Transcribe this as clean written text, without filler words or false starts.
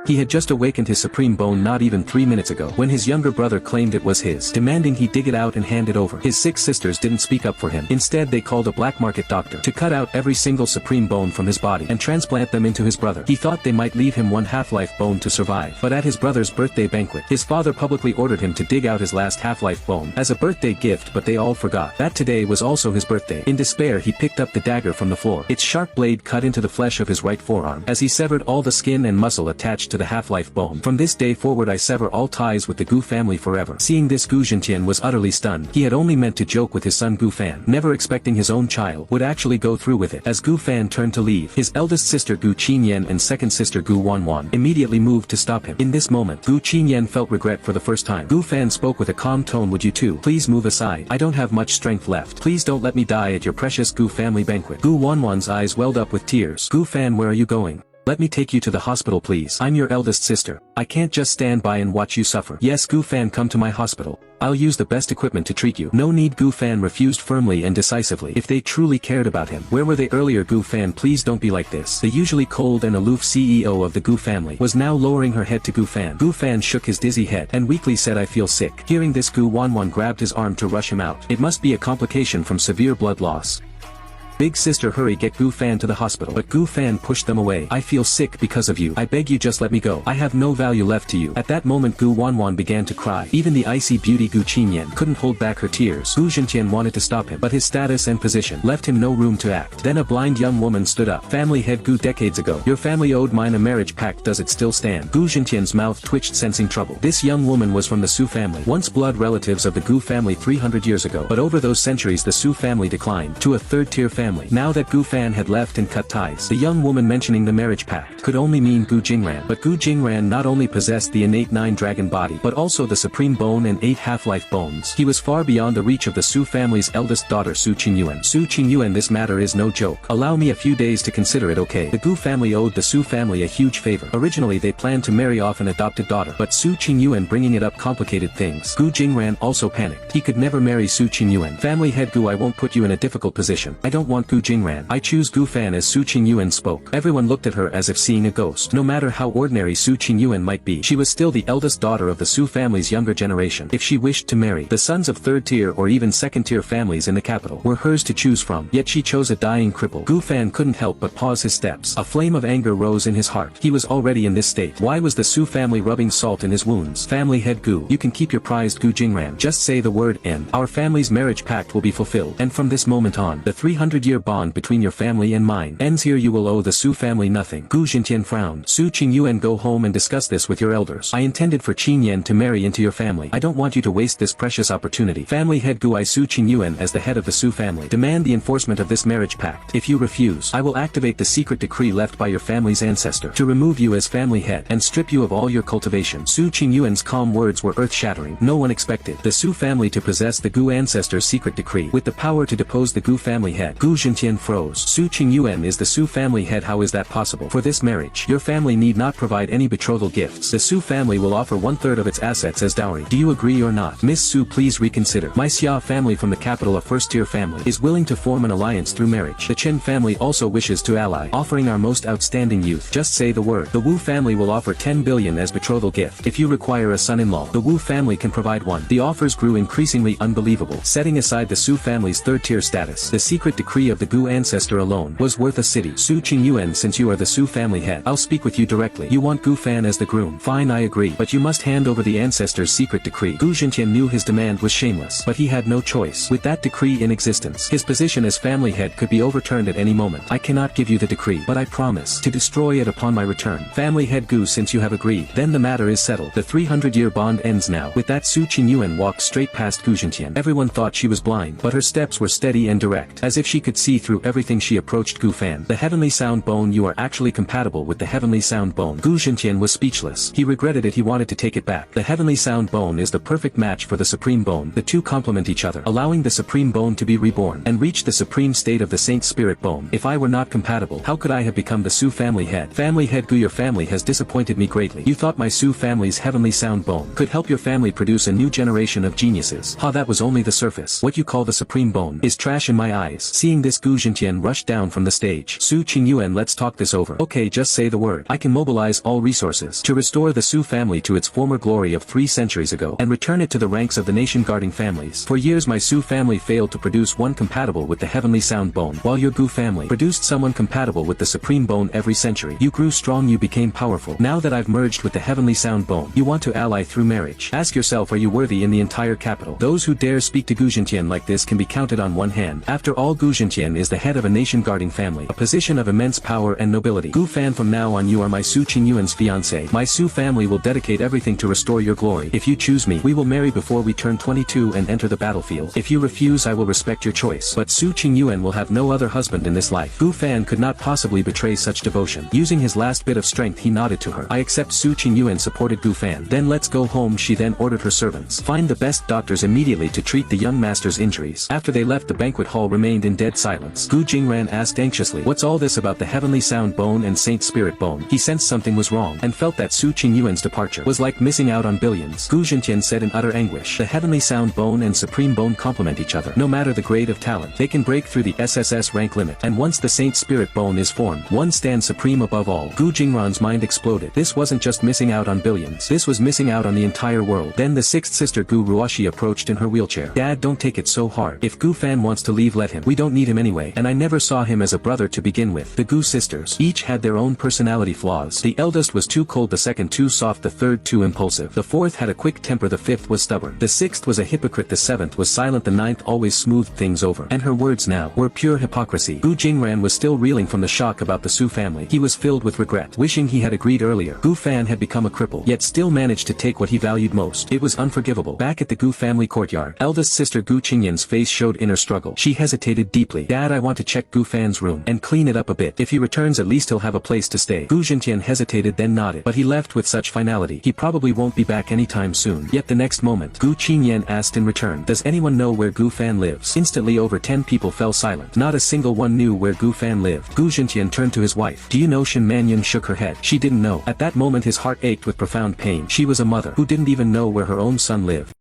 He had just awakened his supreme bone not even 3 minutes ago when his younger brother claimed it was his, demanding he dig it out and hand it over. His 6 sisters didn't speak up for him. Instead they called a black market doctor to cut out every single supreme bone from his body and transplant them into his brother. He thought they might leave him one half-life bone to survive. But at his brother's birthday banquet, his father publicly ordered him to dig out his last half-life bone as a birthday gift, but they all forgot that today was also his birthday. In despair he picked up the dagger from the floor. Its sharp blade cut into the flesh of his right forearm as he severed all the skin and muscle attached to the half-life bone. From this day forward I sever all ties with the Gu family forever. Seeing this, Gu Zhentian was utterly stunned. He had only meant to joke with his son Gu Fan, never expecting his own child would actually go through with it. As Gu Fan turned to leave, his eldest sister Gu Qinyan and second sister Gu Wanwan immediately moved to stop him. In this moment, Gu Qinyan felt regret for the first time. Gu Fan spoke with a calm tone, "Would you two please move aside? I don't have much strength left. Please don't let me die at your precious Gu family banquet." Gu Wanwan's eyes welled up with tears. "Gu Fan, where are you going? Let me take you to the hospital please. I'm your eldest sister. I can't just stand by and watch you suffer." "Yes Gu Fan, come to my hospital. I'll use the best equipment to treat you." "No need." Gu Fan refused firmly and decisively. If they truly cared about him, where were they earlier? "Gu Fan, please don't be like this." The usually cold and aloof CEO of the Gu family was now lowering her head to Gu Fan. Gu Fan shook his dizzy head and weakly said, "I feel sick." Hearing this, Gu Wanwan grabbed his arm to rush him out. It must be a complication from severe blood loss. "Big sister, hurry, get Gu Fan to the hospital." But Gu Fan pushed them away. "I feel sick because of you. I beg you, just let me go. I have no value left to you." At that moment Gu Wanwan began to cry. Even the icy beauty Gu Qinyan couldn't hold back her tears. Gu Zhentian wanted to stop him, but his status and position left him no room to act. Then a blind young woman stood up. "Family head Gu, decades ago, your family owed mine a marriage pact. Does it still stand?" Gu Zhentian's mouth twitched, sensing trouble. This young woman was from the Su family, once blood relatives of the Gu family 300 years ago. But over those centuries the Su family declined to a third-tier family. Now that Gu Fan had left and cut ties, the young woman mentioning the marriage pact could only mean Gu Jingran. But Gu Jingran not only possessed the innate 9-dragon body, but also the supreme bone and 8 half-life bones. He was far beyond the reach of the Su family's eldest daughter Su Qingyuan. "Su Qingyuan, this matter is no joke. Allow me a few days to consider it, okay?" The Gu family owed the Su family a huge favor. Originally they planned to marry off an adopted daughter, but Su Qingyuan bringing it up complicated things. Gu Jingran also panicked. He could never marry Su Qingyuan. "Family head Gu, I won't put you in a difficult position. I don't want Gu Jingran. I choose Gu Fan." As Su Qingyuan spoke, everyone looked at her as if seeing a ghost. No matter how ordinary Su Qingyuan might be, she was still the eldest daughter of the Su family's younger generation. If she wished to marry, the sons of third-tier or even second-tier families in the capital were hers to choose from. Yet she chose a dying cripple. Gu Fan couldn't help but pause his steps. A flame of anger rose in his heart. He was already in this state. Why was the Su family rubbing salt in his wounds? "Family head Gu, you can keep your prized Gu Jingran. Just say the word and our family's marriage pact will be fulfilled. And from this moment on, the 300-year bond between your family and mine ends here. You will owe the Su family nothing." Gu Zhentian frowned. "Su Qingyuan, go home and discuss this with your elders. I intended for Qinyan to marry into your family. I don't want you to waste this precious opportunity." "Family head Gu, I Su Qingyuan as the head of the Su family demand the enforcement of this marriage pact. If you refuse, I will activate the secret decree left by your family's ancestor to remove you as family head and strip you of all your cultivation." Su Qingyuan's calm words were earth-shattering. No one expected the Su family to possess the Gu ancestor's secret decree with the power to depose the Gu family head. Gu Zhentian froze. "Su Qingyuan is the Su family head. How is that possible? For this marriage, your family need not provide any betrothal gifts. The Su family will offer 1/3 of its assets as dowry. Do you agree or not?" "Miss Su, please reconsider. My Xia family from the capital, a first-tier family, is willing to form an alliance through marriage. The Chen family also wishes to ally, offering our most outstanding youth. Just say the word. The Wu family will offer 10 billion as betrothal gift. If you require a son-in-law, the Wu family can provide one." The offers grew increasingly unbelievable. Setting aside the Su family's third-tier status, the secret decree of the Gu ancestor alone was worth a city. "Su Qingyuan, since you are the Su family head, I'll speak with you directly. You want Gu Fan as the groom. Fine, I agree, but you must hand over the ancestor's secret decree." Gu Zhentian knew his demand was shameless, but he had no choice. With that decree in existence, his position as family head could be overturned at any moment. "I cannot give you the decree, but I promise to destroy it upon my return." "Family head Gu, since you have agreed, then the matter is settled. The 300-year bond ends now." With that, Su Qingyuan walked straight past Gu Zhentian. Everyone thought she was blind, but her steps were steady and direct, as if she could see through everything. She approached Gu Fan. "The heavenly sound bone, you are actually compatible with the heavenly sound bone." Gu Zhentian was speechless. He regretted it. He wanted to take it back. The heavenly sound bone is the perfect match for the supreme bone. The two complement each other, allowing the supreme bone to be reborn and reach the supreme state of the saint spirit bone. If I were not compatible, how could I have become the Su family head? "Family head Gu, your family has disappointed me greatly. You thought my Su family's heavenly sound bone could help your family produce a new generation of geniuses. Ha, that was only the surface. What you call the supreme bone is trash in my eyes." Seeing Seeing this, Gu Zhentian rushed down from the stage. Su Qingyuan, let's talk this over. Okay, just say the word. I can mobilize all resources to restore the Su family to its former glory of 3 centuries ago and return it to the ranks of the nation-guarding families. For years my Su family failed to produce one compatible with the heavenly sound bone, while your Gu family produced someone compatible with the supreme bone every century. You grew strong, you became powerful. Now that I've merged with the heavenly sound bone, you want to ally through marriage. Ask yourself, are you worthy in the entire capital? Those who dare speak to Gu Zhentian like this can be counted on one hand. After all, Gu Zhentian is the head of a nation-guarding family, a position of immense power and nobility. Gu Fan, from now on you are my Su Qingyuan's fiancé. My Su family will dedicate everything to restore your glory. If you choose me, we will marry before we turn 22 and enter the battlefield. If you refuse, I will respect your choice. But Su Qingyuan will have no other husband in this life. Gu Fan could not possibly betray such devotion. Using his last bit of strength, he nodded to her. I accept. Su Qingyuan supported Gu Fan. Then let's go home. She then ordered her servants. Find the best doctors immediately to treat the young master's injuries. After they left, the banquet hall remained in dead silence. Gu Jingran asked anxiously, what's all this about the heavenly sound bone and Saint Spirit bone? He sensed something was wrong and felt that Su Qingyuan's departure was like missing out on billions. Gu Zhentian said in utter anguish, the heavenly sound bone and supreme bone complement each other. No matter the grade of talent, they can break through the SSS rank limit. And once the Saint Spirit bone is formed, one stands supreme above all. Gu Jingran's mind exploded. This wasn't just missing out on billions. This was missing out on the entire world. Then the sixth sister Gu Ruoshi approached in her wheelchair. Dad, don't take it so hard. If Gu Fan wants to leave, let him. We don't need him anyway. And I never saw him as a brother to begin with. The Gu sisters each had their own personality flaws. The eldest was too cold, the second too soft, the third too impulsive. The fourth had a quick temper, the fifth was stubborn. The sixth was a hypocrite, the seventh was silent, the ninth always smoothed things over. And her words now were pure hypocrisy. Gu Jingran was still reeling from the shock about the Su family. He was filled with regret, wishing he had agreed earlier. Gu Fan had become a cripple, yet still managed to take what he valued most. It was unforgivable. Back at the Gu family courtyard, eldest sister Gu Qingyan's face showed inner struggle. She hesitated deeply. Dad, I want to check Gu Fan's room and clean it up a bit. If he returns, at least he'll have a place to stay. Gu Zhentian hesitated, then nodded, but he left with such finality. He probably won't be back anytime soon. Yet the next moment, Gu Qingyan asked in return, does anyone know where Gu Fan lives? Instantly over 10 people fell silent. Not a single one knew where Gu Fan lived. Gu Zhentian turned to his wife. Do you know? Shen Manyan shook her head. She didn't know. At that moment his heart ached with profound pain. She was a mother who didn't even know where her own son lived.